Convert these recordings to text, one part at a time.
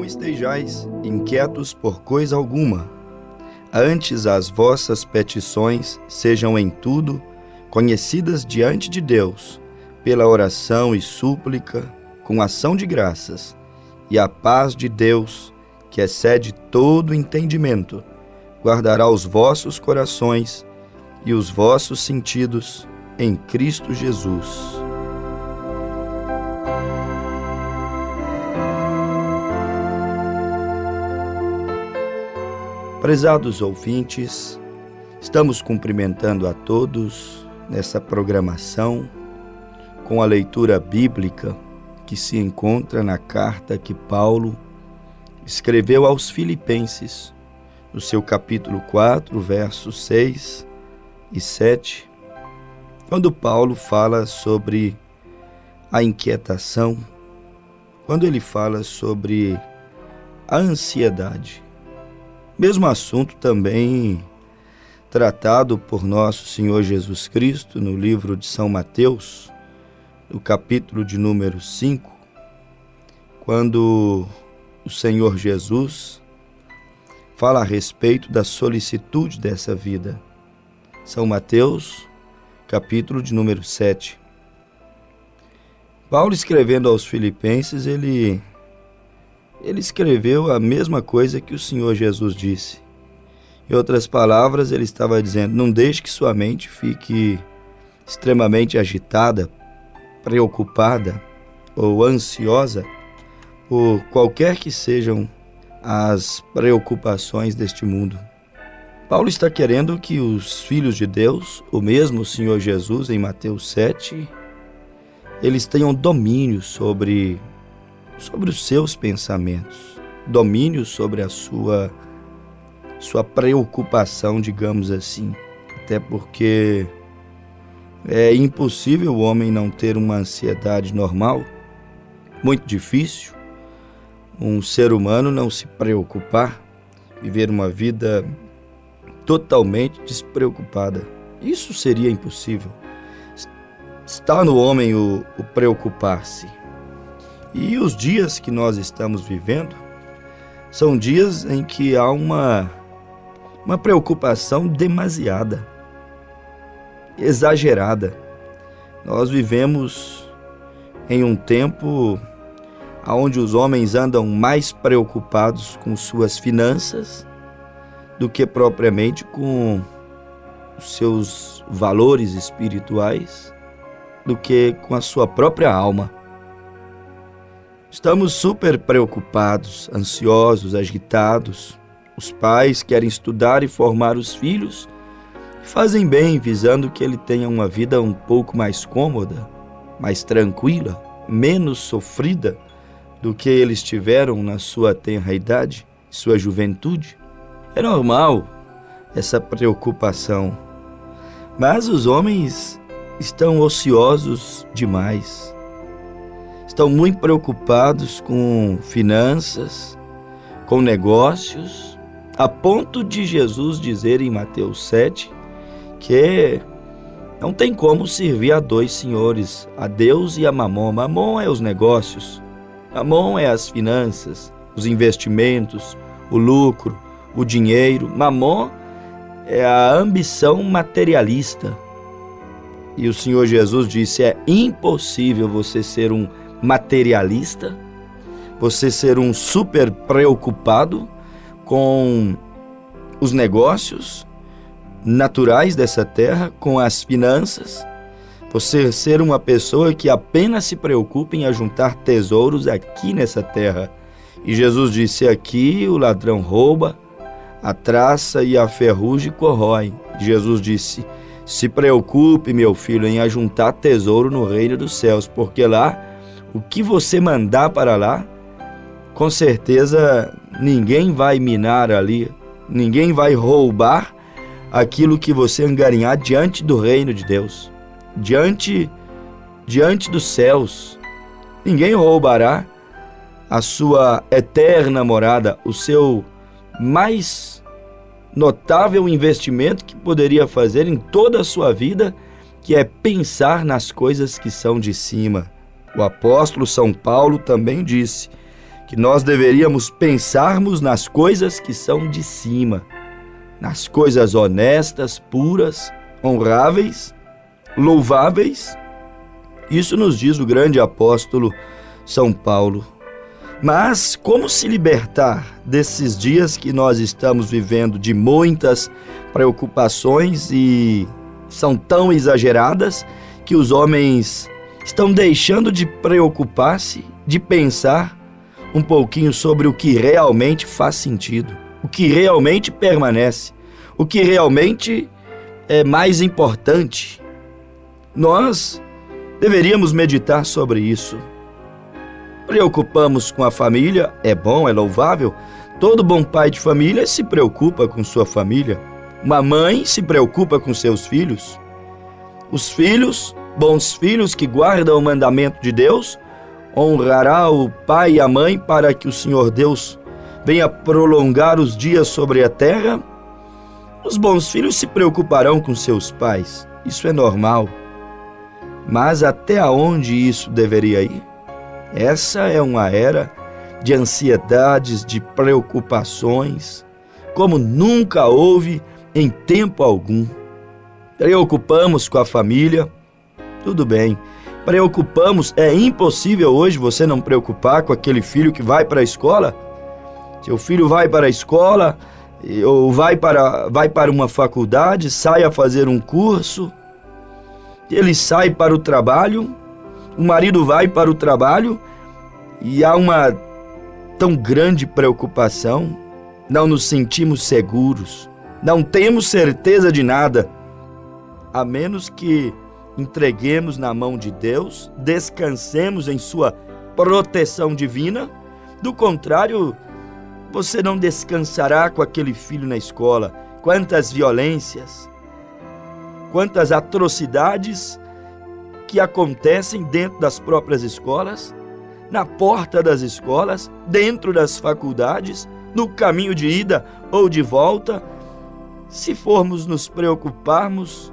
Não estejais inquietos por coisa alguma, antes as vossas petições sejam em tudo conhecidas diante de Deus, pela oração e súplica, com ação de graças, e a paz de Deus, que excede todo entendimento, guardará os vossos corações e os vossos sentidos em Cristo Jesus. Prezados ouvintes, estamos cumprimentando a todos nessa programação com a leitura bíblica que se encontra na carta que Paulo escreveu aos Filipenses, no seu capítulo 4, versos 6 e 7, quando Paulo fala sobre a inquietação, quando ele fala sobre a ansiedade. Mesmo assunto também tratado por nosso Senhor Jesus Cristo no livro de São Mateus, no capítulo de número 5, quando o Senhor Jesus fala a respeito da solicitude dessa vida. São Mateus, capítulo de número 7. Paulo, escrevendo aos Filipenses, ele escreveu a mesma coisa que o Senhor Jesus disse. Em outras palavras, ele estava dizendo: não deixe que sua mente fique extremamente agitada, preocupada ou ansiosa por qualquer que sejam as preocupações deste mundo. Paulo está querendo que os filhos de Deus, o mesmo Senhor Jesus em Mateus 7, eles tenham domínio sobre os seus pensamentos, domínio sobre a sua preocupação, digamos assim. Até porque é impossível o homem não ter uma ansiedade normal, muito difícil um ser humano não se preocupar, viver uma vida totalmente despreocupada. Isso seria impossível. Está no homem o preocupar-se. E os dias que nós estamos vivendo são dias em que há uma preocupação demasiada, exagerada. Nós vivemos em um tempo onde os homens andam mais preocupados com suas finanças do que propriamente com os seus valores espirituais, do que com a sua própria alma. Estamos super preocupados, ansiosos, agitados. Os pais querem estudar e formar os filhos e fazem bem, visando que ele tenha uma vida um pouco mais cômoda, mais tranquila, menos sofrida do que eles tiveram na sua tenra idade, sua juventude. É normal essa preocupação, mas os homens estão ociosos demais. Estão muito preocupados com finanças, com negócios, a ponto de Jesus dizer em Mateus 7 que não tem como servir a dois senhores, a Deus e a Mamon. Mamon é os negócios, Mamon é as finanças, os investimentos, o lucro, o dinheiro. Mamon é a ambição materialista. E o Senhor Jesus disse: é impossível você ser um materialista, você ser um super preocupado com os negócios naturais dessa terra, com as finanças, você ser uma pessoa que apenas se preocupa em ajuntar tesouros aqui nessa terra. E Jesus disse: aqui o ladrão rouba, a traça e a ferrugem corroem. Jesus disse: se preocupe, meu filho, em ajuntar tesouro no reino dos céus, porque lá, o que você mandar para lá, com certeza ninguém vai minar ali, ninguém vai roubar aquilo que você angariar diante do reino de Deus, diante dos céus. Ninguém roubará a sua eterna morada, o seu mais notável investimento que poderia fazer em toda a sua vida, que é pensar nas coisas que são de cima. O apóstolo São Paulo também disse que nós deveríamos pensarmos nas coisas que são de cima, nas coisas honestas, puras, honráveis, louváveis. Isso nos diz o grande apóstolo São Paulo. Mas como se libertar desses dias que nós estamos vivendo de muitas preocupações e são tão exageradas que os homens estão deixando de preocupar-se, de pensar um pouquinho sobre o que realmente faz sentido, o que realmente permanece, o que realmente é mais importante. Nós deveríamos meditar sobre isso. Preocupamos com a família, é bom, é louvável. Todo bom pai de família se preocupa com sua família. Uma mãe se preocupa com seus filhos. Os filhos, bons filhos que guardam o mandamento de Deus, honrará o pai e a mãe para que o Senhor Deus venha prolongar os dias sobre a terra. Os bons filhos se preocuparão com seus pais. Isso é normal. Mas até onde isso deveria ir? Essa é uma era de ansiedades, de preocupações, como nunca houve em tempo algum. Preocupamos com a família, tudo bem. Preocupamos, é impossível hoje você não preocupar com aquele filho que vai para a escola. Seu filho vai para a escola, ou vai para uma faculdade, sai a fazer um curso, ele sai para o trabalho, o marido vai para o trabalho e há uma tão grande preocupação, não nos sentimos seguros, não temos certeza de nada, a menos que entreguemos na mão de Deus, descansemos em sua proteção divina. Do contrário, você não descansará com aquele filho na escola. Quantas violências, quantas atrocidades que acontecem dentro das próprias escolas, na porta das escolas, dentro das faculdades, no caminho de ida ou de volta. Se formos nos preocuparmos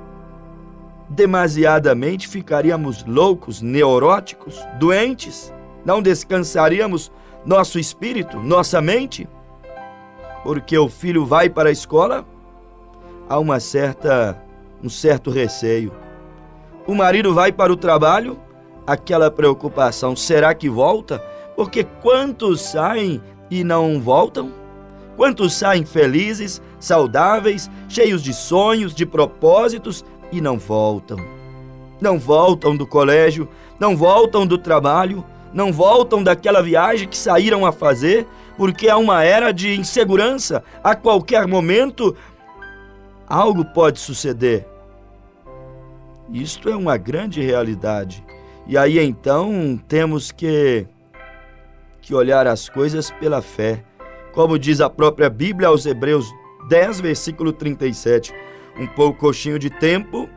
demasiadamente, ficaríamos loucos, neuróticos, doentes, não descansaríamos nosso espírito, nossa mente, porque o filho vai para a escola, há um certo receio. O marido vai para o trabalho, aquela preocupação, será que volta? Porque quantos saem e não voltam? Quantos saem felizes, saudáveis, cheios de sonhos, de propósitos e não voltam? Não voltam do colégio, não voltam do trabalho, não voltam daquela viagem que saíram a fazer, porque há uma era de insegurança. A qualquer momento, algo pode suceder. Isto é uma grande realidade. E aí então temos que olhar as coisas pela fé. Como diz a própria Bíblia aos Hebreus 10, versículo 37. Um pouquinho de tempo,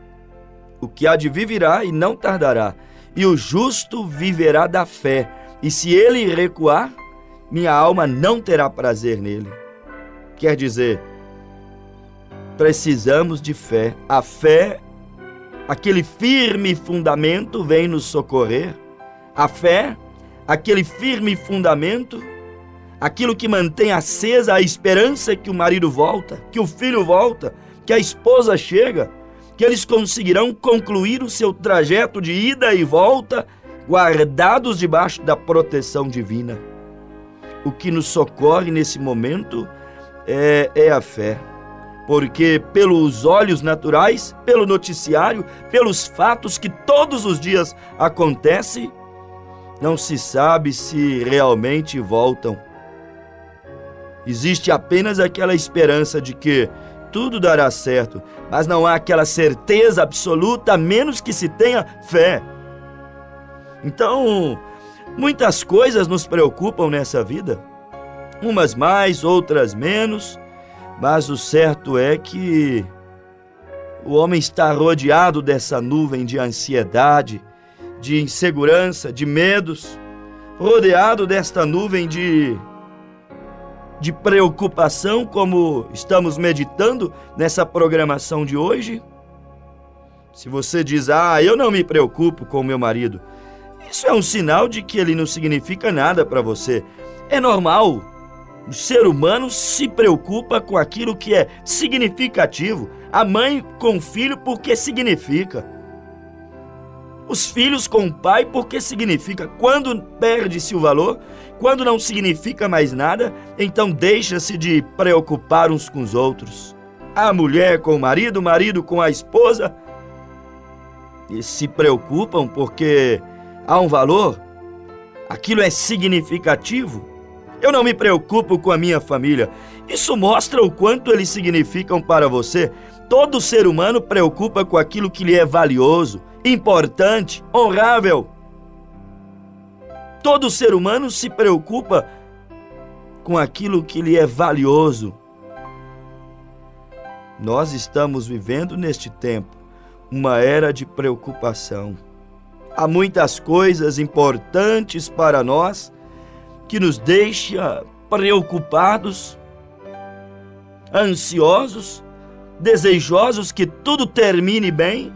o que há de vir virá e não tardará. E o justo viverá da fé. E se ele recuar, minha alma não terá prazer nele. Quer dizer, precisamos de fé. A fé, aquele firme fundamento, vem nos socorrer. A fé, aquele firme fundamento, aquilo que mantém acesa a esperança que o marido volta, que o filho volta, que a esposa chega, que eles conseguirão concluir o seu trajeto de ida e volta, guardados debaixo da proteção divina. O que nos socorre nesse momento é a fé. Porque pelos olhos naturais, pelo noticiário, pelos fatos que todos os dias acontecem, não se sabe se realmente voltam. Existe apenas aquela esperança de que tudo dará certo, mas não há aquela certeza absoluta, a menos que se tenha fé. Então, muitas coisas nos preocupam nessa vida, umas mais, outras menos, mas o certo é que o homem está rodeado dessa nuvem de ansiedade, de insegurança, de medos, rodeado desta nuvem de preocupação, como estamos meditando nessa programação de hoje. Se você diz, eu não me preocupo com o meu marido, Isso é um sinal de que ele não significa nada para você. É normal. O ser humano se preocupa com aquilo que é significativo. A mãe com o filho porque significa. Os filhos com o pai porque significa. Quando perde-se o valor, quando não significa mais nada, então deixa-se de preocupar uns com os outros. A mulher com o marido com a esposa, e se preocupam porque há um valor, aquilo é significativo. Eu não me preocupo com a minha família. Isso mostra o quanto eles significam para você. Todo ser humano preocupa com aquilo que lhe é valioso, importante, honrável. Todo ser humano se preocupa com aquilo que lhe é valioso. Nós estamos vivendo neste tempo uma era de preocupação. Há muitas coisas importantes para nós que nos deixa preocupados, ansiosos, desejosos que tudo termine bem,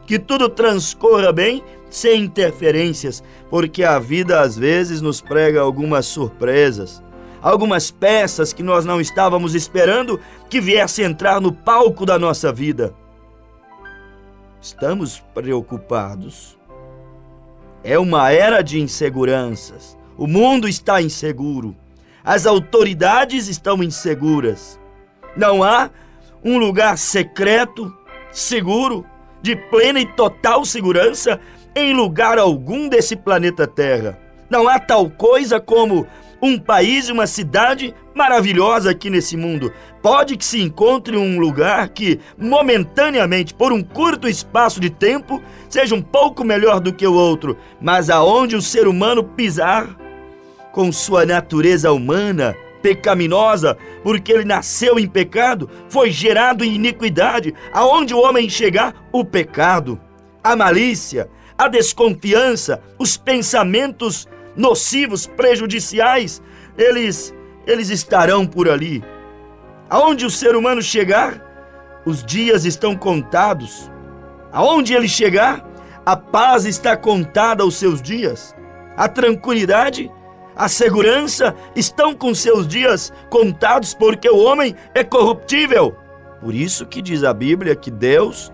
que tudo transcorra bem, sem interferências, porque a vida às vezes nos prega algumas surpresas, algumas peças que nós não estávamos esperando que viessem entrar no palco da nossa vida. Estamos preocupados. É uma era de inseguranças. O mundo está inseguro. As autoridades estão inseguras. Não há um lugar secreto, seguro, de plena e total segurança em lugar algum desse planeta Terra. Não há tal coisa como um país e uma cidade maravilhosa aqui nesse mundo. Pode que se encontre um lugar que, momentaneamente, por um curto espaço de tempo, seja um pouco melhor do que o outro, mas aonde o ser humano pisar, com sua natureza humana, pecaminosa, porque ele nasceu em pecado, foi gerado em iniquidade, aonde o homem chegar, o pecado, a malícia, a desconfiança, os pensamentos nocivos, prejudiciais, eles estarão por ali. Aonde o ser humano chegar, os dias estão contados. Aonde ele chegar, a paz está contada aos seus dias. A tranquilidade, a segurança estão com seus dias contados, porque o homem é corruptível. Por isso que diz a Bíblia que Deus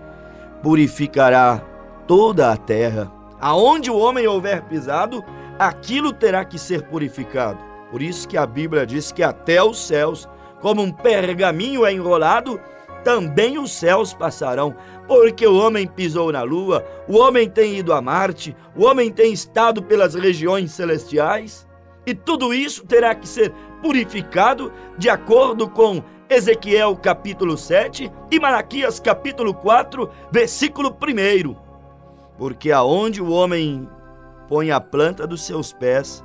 purificará toda a terra. Aonde o homem houver pisado, aquilo terá que ser purificado. Por isso que a Bíblia diz que até os céus, como um pergaminho é enrolado, também os céus passarão. Porque o homem pisou na lua, o homem tem ido a Marte, o homem tem estado pelas regiões celestiais. E tudo isso terá que ser purificado de acordo com Ezequiel capítulo 7 e Malaquias capítulo 4, versículo 1. Porque aonde o homem põe a planta dos seus pés,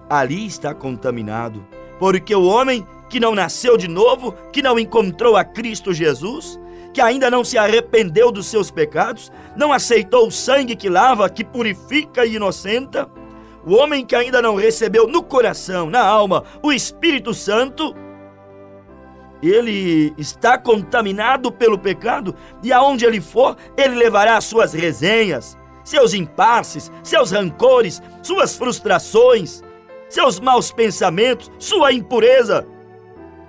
ali está contaminado. Porque o homem que não nasceu de novo, que não encontrou a Cristo Jesus, que ainda não se arrependeu dos seus pecados, não aceitou o sangue que lava, que purifica e inocenta, o homem que ainda não recebeu no coração, na alma, o Espírito Santo, ele está contaminado pelo pecado, e aonde ele for, ele levará as suas resenhas, seus impasses, seus rancores, suas frustrações, seus maus pensamentos, sua impureza.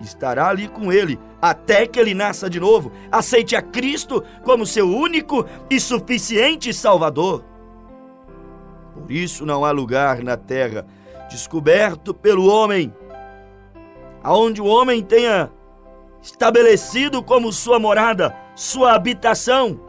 Estará ali com ele, até que ele nasça de novo, aceite a Cristo como seu único e suficiente Salvador. Por isso não há lugar na terra descoberto pelo homem, aonde o homem tenha estabelecido como sua morada, sua habitação,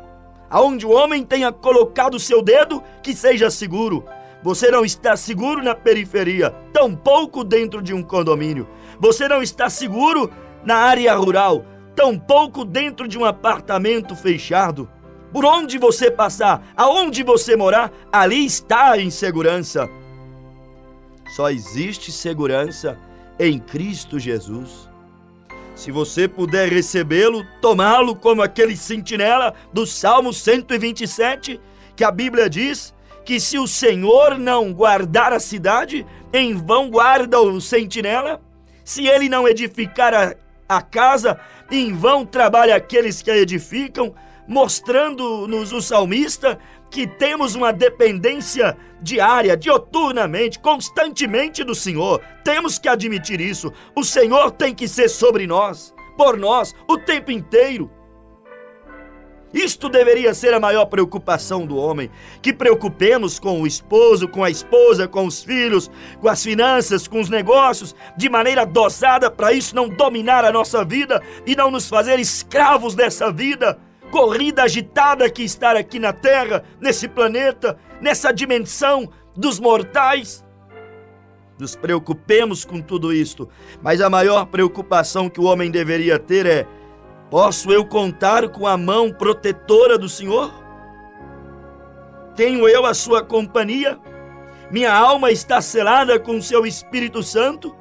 aonde o homem tenha colocado seu dedo, que seja seguro. Você não está seguro na periferia, tampouco dentro de um condomínio. Você não está seguro na área rural, tampouco dentro de um apartamento fechado. Por onde você passar, aonde você morar, ali está a insegurança. Só existe segurança em Cristo Jesus. Se você puder recebê-lo, tomá-lo como aquele sentinela do Salmo 127, que a Bíblia diz que se o Senhor não guardar a cidade, em vão guarda o sentinela. Se ele não edificar a casa, em vão trabalha aqueles que a edificam, mostrando-nos o salmista que temos uma dependência diária, dioturnamente, constantemente do Senhor. Temos que admitir isso. O Senhor tem que ser sobre nós, por nós, o tempo inteiro. Isto deveria ser a maior preocupação do homem, que preocupemos com o esposo, com a esposa, com os filhos, com as finanças, com os negócios, de maneira dosada, para isso não dominar a nossa vida e não nos fazer escravos dessa vida, corrida agitada que está aqui na Terra, nesse planeta, nessa dimensão dos mortais. Nos preocupemos com tudo isto, mas a maior preocupação que o homem deveria ter é: posso eu contar com a mão protetora do Senhor? Tenho eu a sua companhia? Minha alma está selada com o seu Espírito Santo?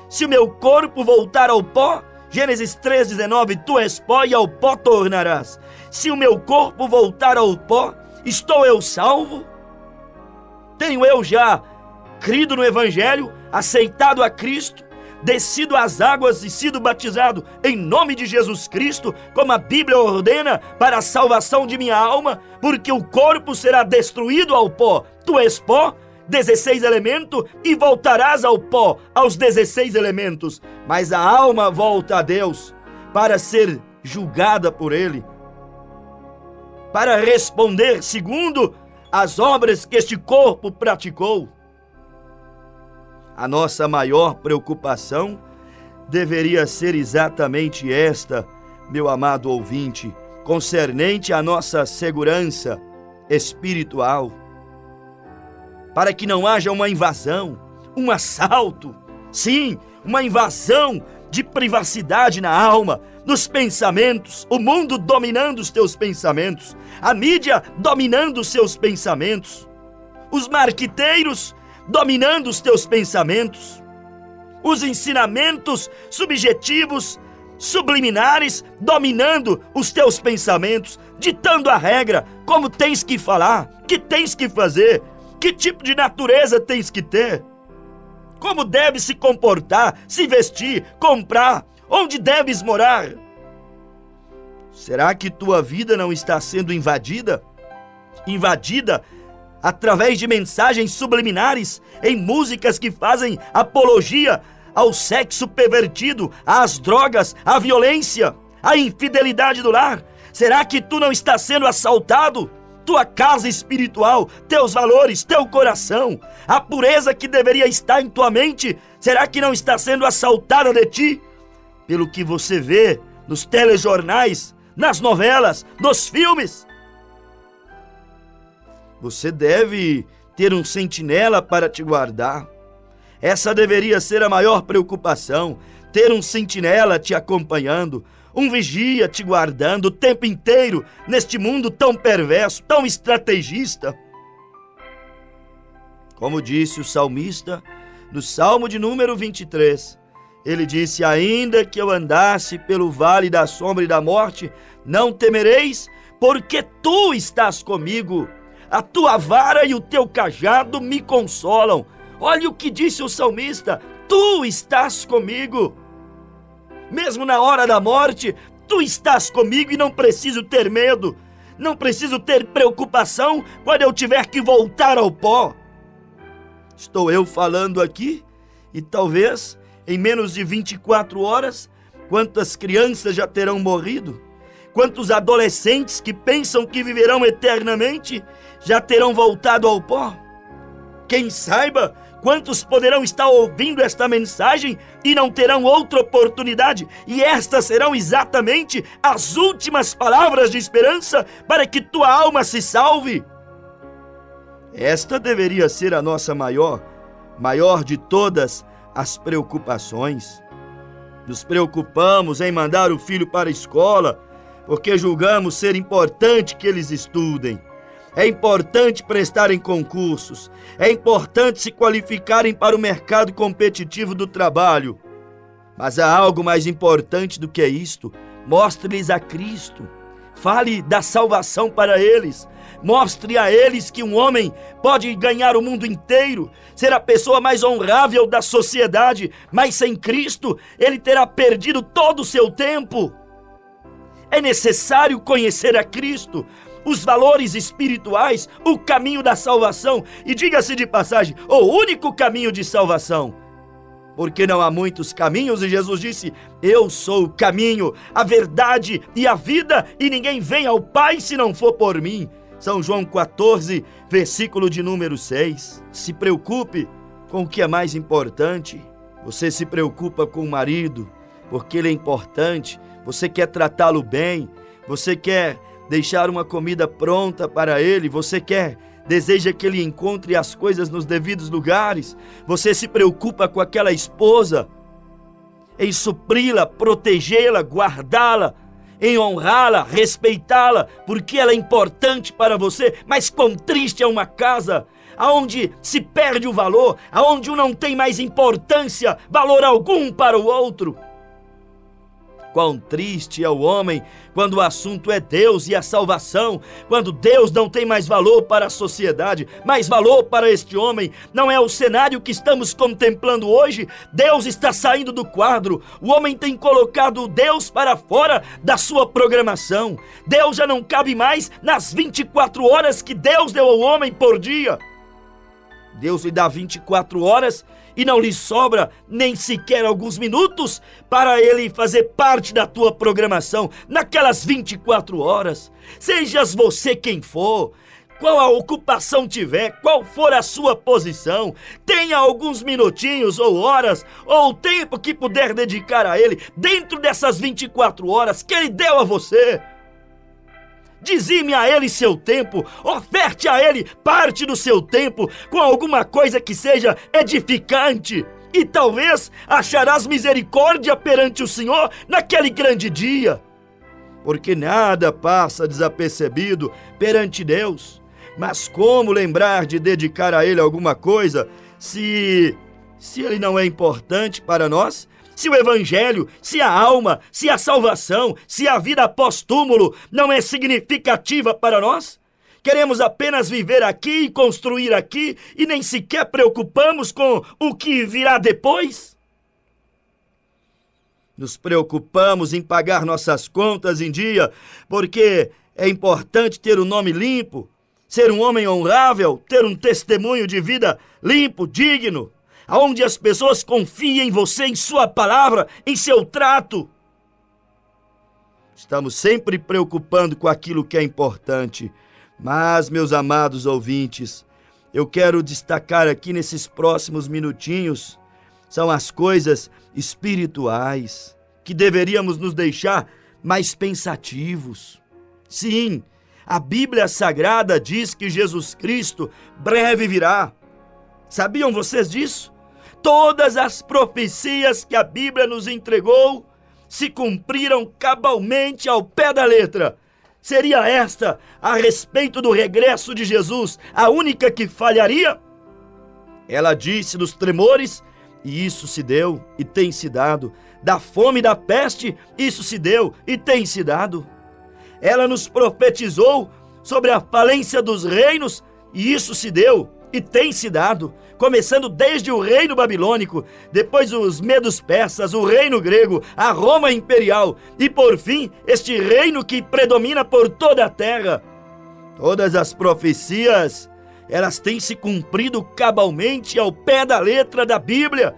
Se o meu corpo voltar ao pó, Gênesis 3,19, tu és pó e ao pó tornarás. Se o meu corpo voltar ao pó, estou eu salvo? Tenho eu já crido no Evangelho, aceitado a Cristo, descido às águas e sido batizado em nome de Jesus Cristo, como a Bíblia ordena, para a salvação de minha alma, porque o corpo será destruído ao pó. Tu és pó, 16 elementos, e voltarás ao pó, aos 16 elementos. Mas a alma volta a Deus para ser julgada por Ele, para responder segundo as obras que este corpo praticou. A nossa maior preocupação deveria ser exatamente esta, meu amado ouvinte, concernente à nossa segurança espiritual, para que não haja uma invasão, um assalto, sim, uma invasão de privacidade na alma, nos pensamentos, o mundo dominando os teus pensamentos, a mídia dominando os seus pensamentos, os marqueteiros dominando os teus pensamentos, os ensinamentos subjetivos, subliminares, dominando os teus pensamentos, ditando a regra, como tens que falar, que tens que fazer, que tipo de natureza tens que ter, como deves se comportar, se vestir, comprar, onde deves morar. Será que tua vida não está sendo invadida? Invadida através de mensagens subliminares, em músicas que fazem apologia ao sexo pervertido, às drogas, à violência, à infidelidade do lar? Será que tu não está sendo assaltado? Tua casa espiritual, teus valores, teu coração, a pureza que deveria estar em tua mente, será que não está sendo assaltada de ti? Pelo que você vê nos telejornais, nas novelas, nos filmes. Você deve ter um sentinela para te guardar. Essa deveria ser a maior preocupação, ter um sentinela te acompanhando, um vigia te guardando o tempo inteiro neste mundo tão perverso, tão estrategista. Como disse o salmista no Salmo de número 23, ele disse: ainda que eu andasse pelo vale da sombra e da morte, não temereis, porque tu estás comigo. A tua vara e o teu cajado me consolam. Olha o que disse o salmista: tu estás comigo. Mesmo na hora da morte, tu estás comigo e não preciso ter medo. Não preciso ter preocupação quando eu tiver que voltar ao pó. Estou eu falando aqui e talvez em menos de 24 horas, quantas crianças já terão morrido? Quantos adolescentes que pensam que viverão eternamente já terão voltado ao pó? Quem saiba quantos poderão estar ouvindo esta mensagem e não terão outra oportunidade, e estas serão exatamente as últimas palavras de esperança para que tua alma se salve. Esta deveria ser a nossa maior de todas as preocupações. Nos preocupamos em mandar o filho para a escola, porque julgamos ser importante que eles estudem. É importante prestarem concursos. É importante se qualificarem para o mercado competitivo do trabalho. Mas há algo mais importante do que isto. Mostre-lhes a Cristo. Fale da salvação para eles. Mostre a eles que um homem pode ganhar o mundo inteiro, ser a pessoa mais honrável da sociedade, mas sem Cristo ele terá perdido todo o seu tempo. É necessário conhecer a Cristo. os valores espirituais, o caminho da salvação, e diga-se de passagem, o único caminho de salvação. Porque não há muitos caminhos, e Jesus disse: eu sou o caminho, a verdade e a vida, e ninguém vem ao Pai se não for por mim. São João 14, versículo de número 6. Se preocupe com o que é mais importante. Você se preocupa com o marido, porque ele é importante, você quer tratá-lo bem, você quer deixar uma comida pronta para ele, deseja que ele encontre as coisas nos devidos lugares, você se preocupa com aquela esposa, em supri-la, protegê-la, guardá-la, em honrá-la, respeitá-la, porque ela é importante para você. Mas quão triste é uma casa aonde se perde o valor, aonde um não tem mais importância, valor algum para o outro. Quão triste é o homem quando o assunto é Deus e a salvação, quando Deus não tem mais valor para a sociedade, mais valor para este homem. Não é o cenário que estamos contemplando hoje. Deus está saindo do quadro. O homem tem colocado Deus para fora da sua programação. Deus já não cabe mais nas 24 horas que Deus deu ao homem por dia. Deus lhe dá 24 horas e não lhe sobra nem sequer alguns minutos para ele fazer parte da tua programação naquelas 24 horas. Sejas você quem for, qual a ocupação tiver, qual for a sua posição, tenha alguns minutinhos ou horas ou tempo que puder dedicar a ele dentro dessas 24 horas que ele deu a você. Dizime a ele seu tempo, oferte a ele parte do seu tempo com alguma coisa que seja edificante, e talvez acharás misericórdia perante o Senhor naquele grande dia. Porque nada passa desapercebido perante Deus. Mas como lembrar de dedicar a ele alguma coisa se ele não é importante para nós? Se o evangelho, se a alma, se a salvação, se a vida após túmulo não é significativa para nós? Queremos apenas viver aqui e construir aqui e nem sequer preocupamos com o que virá depois? Nos preocupamos em pagar nossas contas em dia, porque é importante ter o nome limpo, ser um homem honrável, ter um testemunho de vida limpo, digno, aonde as pessoas confiem em você, em sua palavra, em seu trato. Estamos sempre preocupando com aquilo que é importante. Mas, meus amados ouvintes, eu quero destacar aqui nesses próximos minutinhos, são as coisas espirituais que deveríamos nos deixar mais pensativos. Sim, a Bíblia Sagrada diz que Jesus Cristo breve virá. Sabiam vocês disso? Todas as profecias que a Bíblia nos entregou se cumpriram cabalmente ao pé da letra. Seria esta, a respeito do regresso de Jesus, a única que falharia? Ela disse dos tremores, e isso se deu e tem se dado. Da fome e da peste, isso se deu e tem se dado. Ela nos profetizou sobre a falência dos reinos, e isso se deu e tem se dado, começando desde o reino babilônico, depois os medos persas, o reino grego, a Roma imperial e por fim este reino que predomina por toda a terra. Todas as profecias, elas têm se cumprido cabalmente ao pé da letra da Bíblia,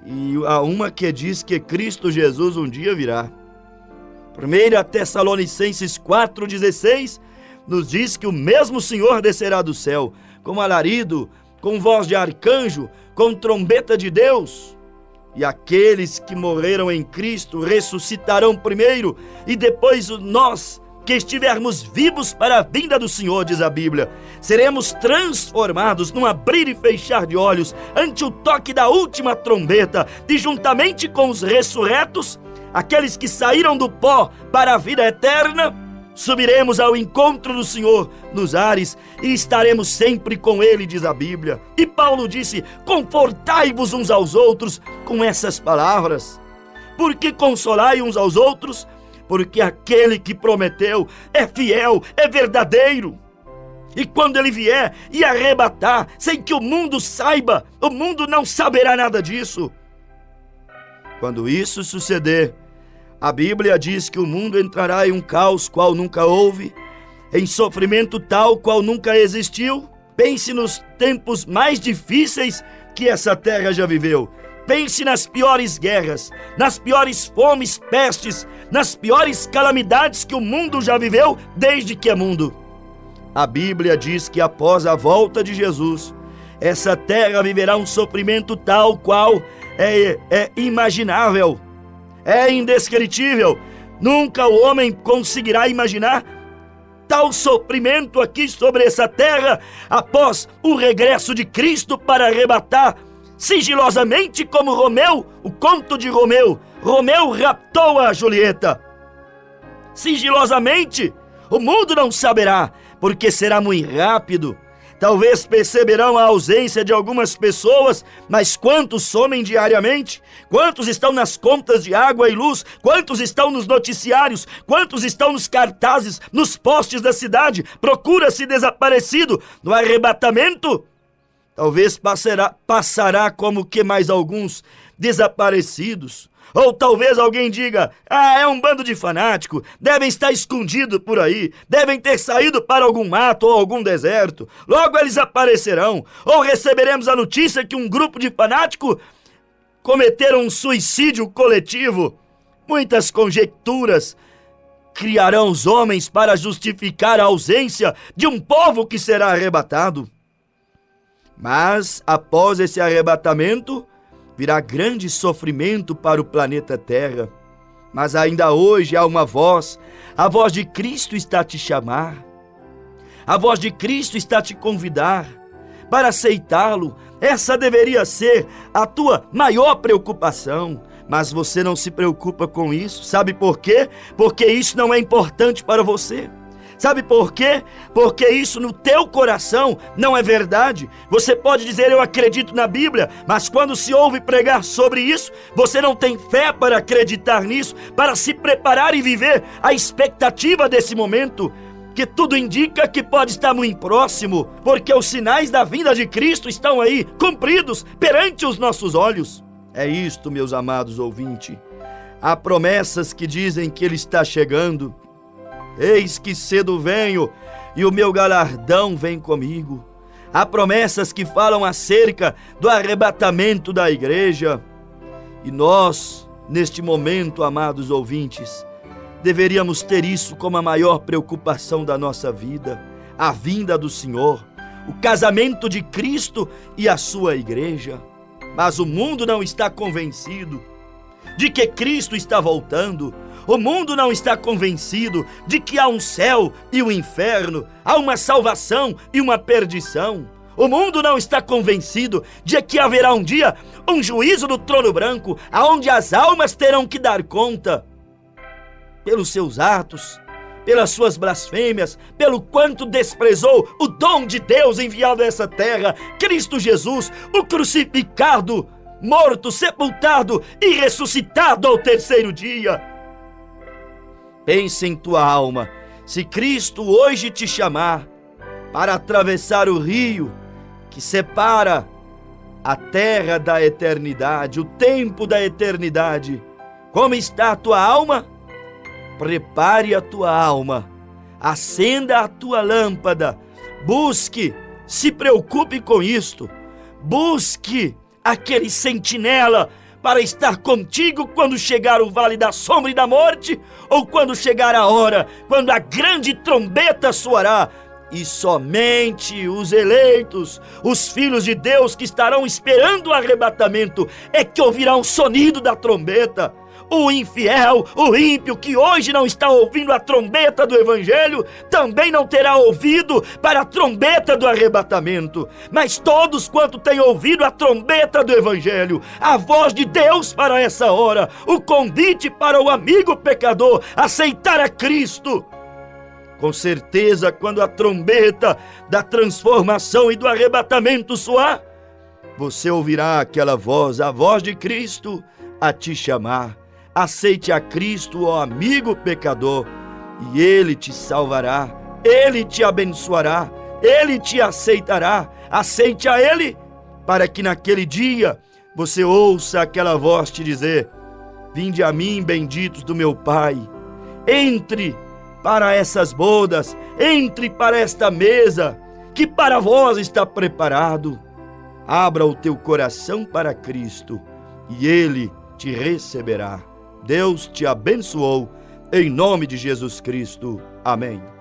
e há uma que diz que Cristo Jesus um dia virá. 1 Tessalonicenses 4,16 nos diz que o mesmo Senhor descerá do céu com alarido, com voz de arcanjo, com trombeta de Deus. E aqueles que morreram em Cristo ressuscitarão primeiro, e depois nós, que estivermos vivos para a vinda do Senhor, diz a Bíblia, seremos transformados num abrir e fechar de olhos ante o toque da última trombeta, e juntamente com os ressurretos, aqueles que saíram do pó para a vida eterna, subiremos ao encontro do Senhor nos ares e estaremos sempre com Ele, diz a Bíblia. E Paulo disse: confortai-vos uns aos outros com essas palavras. Por que consolai uns aos outros? Porque aquele que prometeu é fiel, é verdadeiro. E quando Ele vier e arrebatar, sem que o mundo saiba, o mundo não saberá nada disso. Quando isso suceder, a Bíblia diz que o mundo entrará em um caos qual nunca houve. em sofrimento tal qual nunca existiu. Pense nos tempos mais difíceis que essa terra já viveu. Pense nas piores guerras, nas piores fomes, pestes, nas piores calamidades que o mundo já viveu desde que é mundo. A Bíblia diz que após a volta de Jesus, essa terra viverá um sofrimento tal qual é imaginável, é indescritível. Nunca o homem conseguirá imaginar tal sofrimento aqui sobre essa terra após o regresso de Cristo para arrebatar sigilosamente como Romeu, o conto de Romeu. Romeu raptou a Julieta. Sigilosamente, o mundo não saberá, porque será muito rápido. Talvez perceberão a ausência de algumas pessoas, mas quantos somem diariamente? Quantos estão nas contas de água e luz? Quantos estão nos noticiários? Quantos estão nos cartazes, nos postes da cidade? Procura-se desaparecido. No arrebatamento, talvez passará como que mais alguns desaparecidos. Ou talvez alguém diga, é um bando de fanáticos, devem estar escondidos por aí, devem ter saído para algum mato ou algum deserto, logo eles aparecerão. Ou receberemos a notícia que um grupo de fanáticos cometeram um suicídio coletivo. Muitas conjecturas criarão os homens para justificar a ausência de um povo que será arrebatado. Mas após esse arrebatamento, virá grande sofrimento para o planeta Terra. Mas ainda hoje há uma voz, a voz de Cristo está a te chamar. A voz de Cristo está a te convidar para aceitá-lo. Essa deveria ser a tua maior preocupação. Mas você não se preocupa com isso. Sabe por quê? Porque isso não é importante para você. Sabe por quê? Porque isso no teu coração não é verdade. Você pode dizer, eu acredito na Bíblia, mas quando se ouve pregar sobre isso, você não tem fé para acreditar nisso, para se preparar e viver a expectativa desse momento, que tudo indica que pode estar muito próximo, porque os sinais da vinda de Cristo estão aí, cumpridos perante os nossos olhos. É isto, meus amados ouvintes. Há promessas que dizem que Ele está chegando. Eis que cedo venho, e o meu galardão vem comigo. Há promessas que falam acerca do arrebatamento da igreja. E nós, neste momento, amados ouvintes, deveríamos ter isso como a maior preocupação da nossa vida. A vinda do Senhor, o casamento de Cristo e a sua igreja. Mas o mundo não está convencido de que Cristo está voltando. O mundo não está convencido de que há um céu e um inferno, há uma salvação e uma perdição. O mundo não está convencido de que haverá um dia um juízo do trono branco, aonde as almas terão que dar conta pelos seus atos, pelas suas blasfêmias, pelo quanto desprezou o dom de Deus enviado a essa terra, Cristo Jesus, o crucificado, morto, sepultado e ressuscitado ao terceiro dia. Pense em tua alma. Se Cristo hoje te chamar para atravessar o rio que separa a terra da eternidade, o tempo da eternidade, como está a tua alma? Prepare a tua alma, acenda a tua lâmpada, busque, se preocupe com isto, busque aquele sentinela para estar contigo quando chegar o vale da sombra e da morte, ou quando chegar a hora, quando a grande trombeta soará, e somente os eleitos, os filhos de Deus que estarão esperando o arrebatamento, é que ouvirão o sonido da trombeta. O infiel, o ímpio que hoje não está ouvindo a trombeta do Evangelho, também não terá ouvido para a trombeta do arrebatamento. Mas todos quanto têm ouvido a trombeta do Evangelho, a voz de Deus para essa hora, o convite para o amigo pecador aceitar a Cristo. Com certeza, quando a trombeta da transformação e do arrebatamento soar, você ouvirá aquela voz, a voz de Cristo, a te chamar. Aceite a Cristo, ó amigo pecador, e Ele te salvará, Ele te abençoará, Ele te aceitará. Aceite a Ele, para que naquele dia você ouça aquela voz te dizer: vinde a mim, benditos do meu Pai, entre para essas bodas, entre para esta mesa, que para vós está preparado. Abra o teu coração para Cristo e Ele te receberá. Deus te abençoou, em nome de Jesus Cristo. Amém.